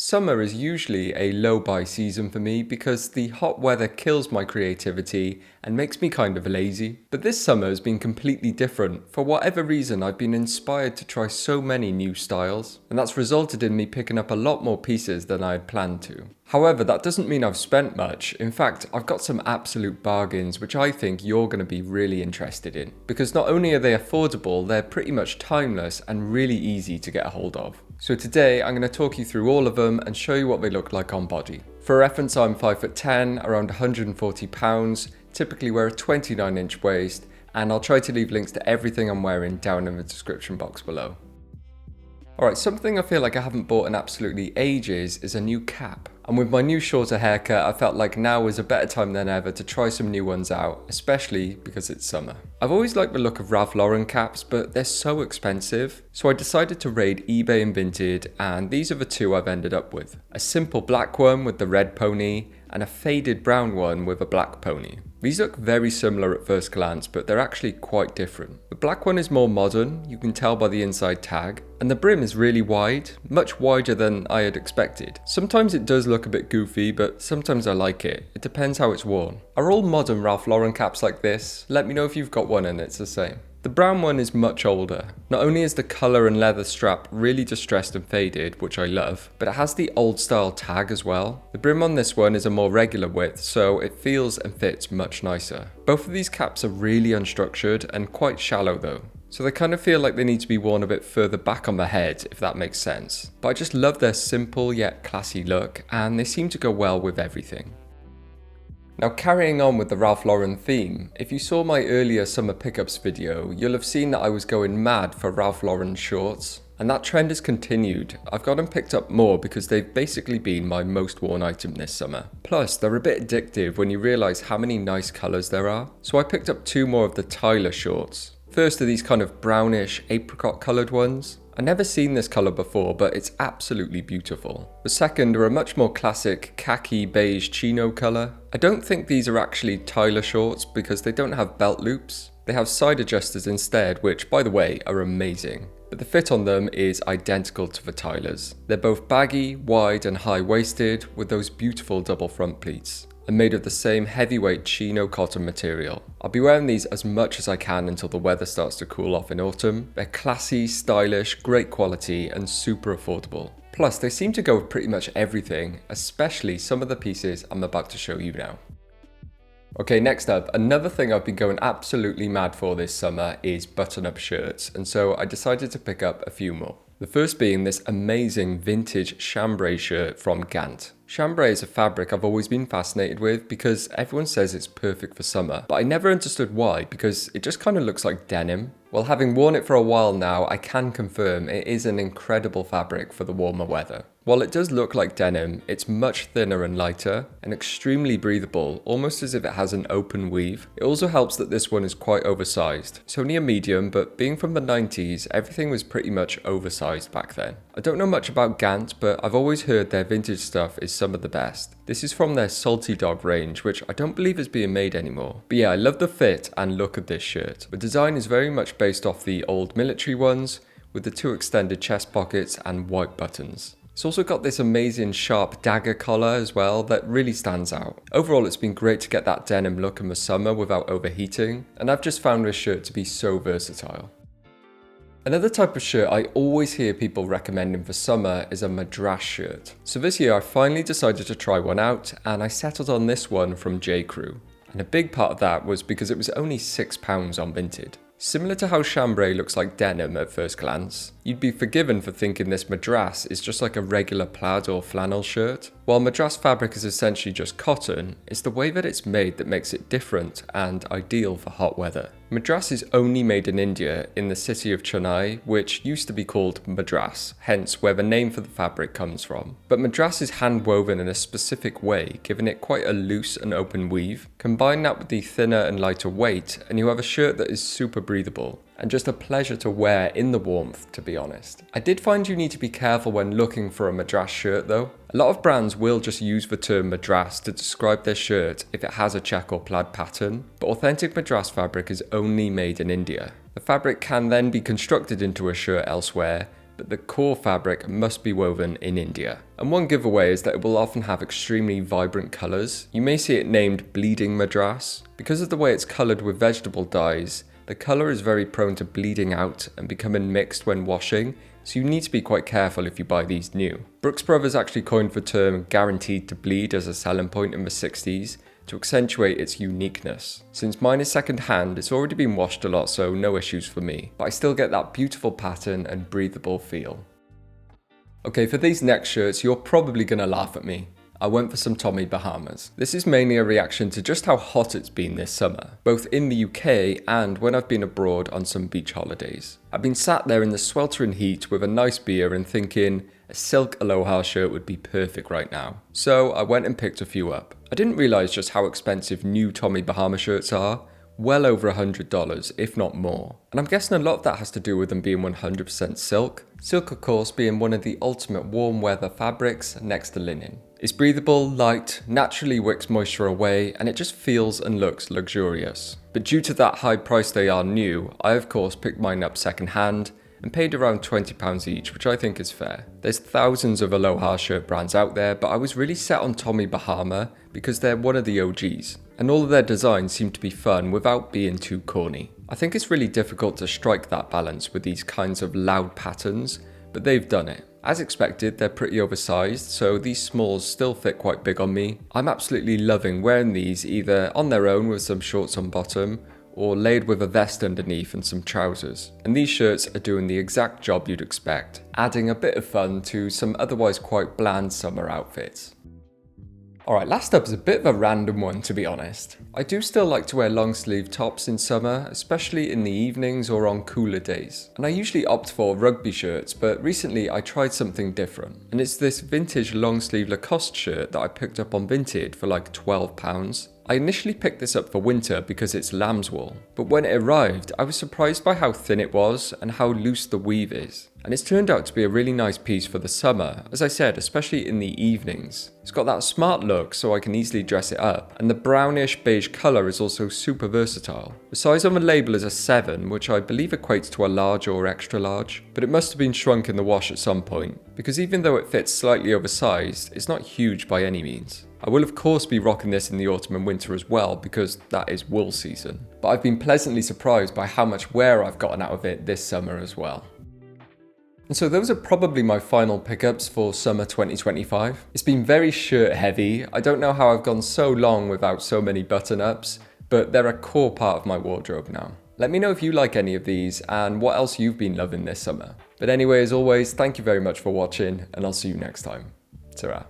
Summer is usually a low buy season for me because the hot weather kills my creativity and makes me kind of lazy. But this summer has been completely different. For whatever reason, I've been inspired to try so many new styles, and that's resulted in me picking up a lot more pieces than I had planned to. However, that doesn't mean I've spent much. In fact, I've got some absolute bargains which I think you're going to be really interested in. Because not only are they affordable, they're pretty much timeless and really easy to get a hold of. So today I'm going to talk you through all of them and show you what they look like on body. For reference, I'm 5'10", around 140 pounds, typically wear a 29-inch waist, and I'll try to leave links to everything I'm wearing down in the description box below. Alright, something I feel like I haven't bought in absolutely ages is a new cap. And with my new shorter haircut, I felt like now was a better time than ever to try some new ones out, especially because it's summer. I've always liked the look of Ralph Lauren caps, but they're so expensive. So I decided to raid eBay and Vinted, and these are the two I've ended up with. A simple black one with the red pony, and a faded brown one with a black pony. These look very similar at first glance, but they're actually quite different. The black one is more modern, you can tell by the inside tag, and the brim is really wide, much wider than I had expected. Sometimes it does look a bit goofy, but sometimes I like it. It depends how it's worn. Are all modern Ralph Lauren caps like this? Let me know if you've got one and it's the same. The brown one is much older. Not only is the colour and leather strap really distressed and faded, which I love, but it has the old style tag as well. The brim on this one is a more regular width, so it feels and fits much nicer. Both of these caps are really unstructured and quite shallow though. So they kind of feel like they need to be worn a bit further back on the head, if that makes sense. But I just love their simple yet classy look, and they seem to go well with everything. Now, carrying on with the Ralph Lauren theme, if you saw my earlier summer pickups video, you'll have seen that I was going mad for Ralph Lauren shorts. And that trend has continued. I've got them picked up more because they've basically been my most worn item this summer. Plus, they're a bit addictive when you realise how many nice colours there are. So I picked up two more of the Tyler shorts. First are these kind of brownish apricot coloured ones. I've never seen this colour before, but it's absolutely beautiful. The second are a much more classic khaki beige chino colour. I don't think these are actually Tyler shorts because they don't have belt loops. They have side adjusters instead, which by the way are amazing. But the fit on them is identical to the Tylers. They're both baggy, wide and high-waisted with those beautiful double front pleats, and made of the same heavyweight chino cotton material. I'll be wearing these as much as I can until the weather starts to cool off in autumn. They're classy, stylish, great quality and super affordable. Plus they seem to go with pretty much everything, especially some of the pieces I'm about to show you now. Okay, next up, another thing I've been going absolutely mad for this summer is button-up shirts, and so I decided to pick up a few more. The first being this amazing vintage chambray shirt from Gant. Chambray is a fabric I've always been fascinated with because everyone says it's perfect for summer, but I never understood why because it just kind of looks like denim. Well, having worn it for a while now, I can confirm it is an incredible fabric for the warmer weather. While it does look like denim, it's much thinner and lighter and extremely breathable, almost as if it has an open weave. It also helps that this one is quite oversized. It's only a medium, but being from the 90s, everything was pretty much oversized back then. I don't know much about Gant, but I've always heard their vintage stuff is some of the best. This is from their Salty Dog range, which I don't believe is being made anymore. But yeah, I love the fit and look of this shirt. The design is very much based off the old military ones, with the two extended chest pockets and white buttons. It's also got this amazing sharp dagger collar as well that really stands out. Overall, it's been great to get that denim look in the summer without overheating, and I've just found this shirt to be so versatile. Another type of shirt I always hear people recommending for summer is a Madras shirt. So this year I finally decided to try one out, and I settled on this one from J. Crew. And a big part of that was because it was only £6 on Vinted. Similar to how chambray looks like denim at first glance, you'd be forgiven for thinking this Madras is just like a regular plaid or flannel shirt. While Madras fabric is essentially just cotton, it's the way that it's made that makes it different and ideal for hot weather. Madras is only made in India in the city of Chennai, which used to be called Madras, hence where the name for the fabric comes from. But Madras is hand woven in a specific way, giving it quite a loose and open weave. Combine that with the thinner and lighter weight, and you have a shirt that is super breathable, and just a pleasure to wear in the warmth, to be honest. I did find you need to be careful when looking for a Madras shirt though. A lot of brands will just use the term Madras to describe their shirt if it has a check or plaid pattern, but authentic Madras fabric is only made in India. The fabric can then be constructed into a shirt elsewhere, but the core fabric must be woven in India. And one giveaway is that it will often have extremely vibrant colours. You may see it named bleeding Madras. Because of the way it's coloured with vegetable dyes, the colour is very prone to bleeding out and becoming mixed when washing, so you need to be quite careful if you buy these new. Brooks Brothers actually coined the term guaranteed to bleed as a selling point in the 60s to accentuate its uniqueness. Since mine is second hand, it's already been washed a lot, so no issues for me, but I still get that beautiful pattern and breathable feel. Okay, for these next shirts, you're probably gonna laugh at me. I went for some Tommy Bahamas. This is mainly a reaction to just how hot it's been this summer, both in the UK and when I've been abroad on some beach holidays. I've been sat there in the sweltering heat with a nice beer and thinking a silk Aloha shirt would be perfect right now. So I went and picked a few up. I didn't realise just how expensive new Tommy Bahama shirts are. Well over $100, if not more. And I'm guessing a lot of that has to do with them being 100% silk. Silk, of course, being one of the ultimate warm weather fabrics next to linen. It's breathable, light, naturally wicks moisture away, and it just feels and looks luxurious. But due to that high price they are new, I of course picked mine up second hand and paid around £20 each, which I think is fair. There's thousands of Aloha shirt brands out there, but I was really set on Tommy Bahama because they're one of the OGs, and all of their designs seem to be fun without being too corny. I think it's really difficult to strike that balance with these kinds of loud patterns, but they've done it. As expected, they're pretty oversized, so these smalls still fit quite big on me. I'm absolutely loving wearing these either on their own with some shorts on bottom, or laid with a vest underneath and some trousers. And these shirts are doing the exact job you'd expect, adding a bit of fun to some otherwise quite bland summer outfits. Alright, last up is a bit of a random one, to be honest. I do still like to wear long sleeve tops in summer, especially in the evenings or on cooler days. And I usually opt for rugby shirts, but recently I tried something different. And it's this vintage long sleeve Lacoste shirt that I picked up on Vinted for like £12. I initially picked this up for winter because it's lamb's wool, but when it arrived, I was surprised by how thin it was and how loose the weave is. And it's turned out to be a really nice piece for the summer, as I said, especially in the evenings. It's got that smart look so I can easily dress it up, and the brownish beige colour is also super versatile. The size on the label is a 7, which I believe equates to a large or extra large, but it must have been shrunk in the wash at some point, because even though it fits slightly oversized, it's not huge by any means. I will of course be rocking this in the autumn and winter as well, because that is wool season, but I've been pleasantly surprised by how much wear I've gotten out of it this summer as well. And so those are probably my final pickups for summer 2025. It's been very shirt heavy. I don't know how I've gone so long without so many button-ups, but they're a core part of my wardrobe now. Let me know if you like any of these and what else you've been loving this summer. But anyway, as always, thank you very much for watching, and I'll see you next time. Ta-ra.